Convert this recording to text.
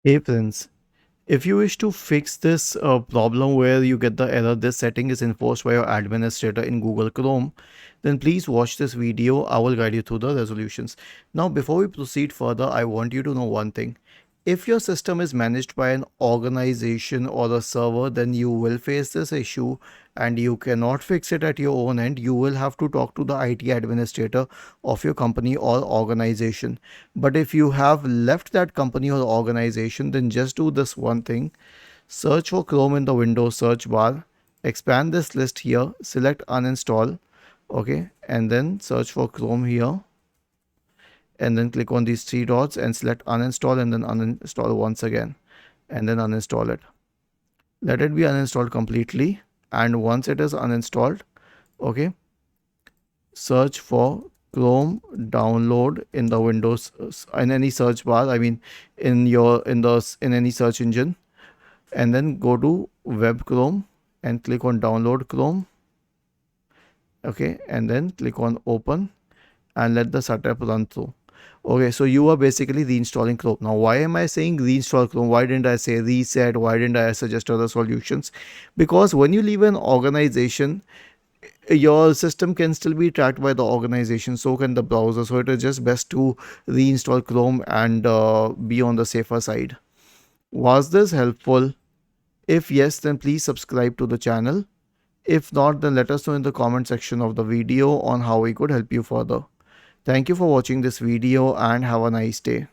Hey friends, if you wish to fix this problem where you get the error this setting is enforced by your administrator in Google Chrome, then please watch this video. I will guide you through the resolutions. Now, before we proceed further, I want you to know one thing. If your system is managed by an organization or a server, then you will face this issue and you cannot fix it at your own end. You will have to talk to the IT administrator of your company or organization. But if you have left that company or organization, then just do this one thing. Search for Chrome in the Windows search bar, expand this list here, select uninstall, okay, and then search for Chrome here, and then click on these three dots and select uninstall and then uninstall once again, and then uninstall it. Let it be uninstalled completely, and once it is uninstalled, okay, search for Chrome download in the Windows in any search bar. I mean, in any search engine, and then go to Web Chrome and click on Download Chrome. Okay, and then click on Open and let the setup run through. Okay, so you are basically reinstalling Chrome. Now, why am I saying reinstall Chrome? Why didn't I say reset? Why didn't I suggest other solutions? Because when you leave an organization, your system can still be tracked by the organization, so can the browser. So it is just best to reinstall Chrome and be on the safer side. Was this helpful? If yes, then please subscribe to the channel. If not, then let us know in the comment section of the video on how we could help you further. Thank you for watching this video and have a nice day.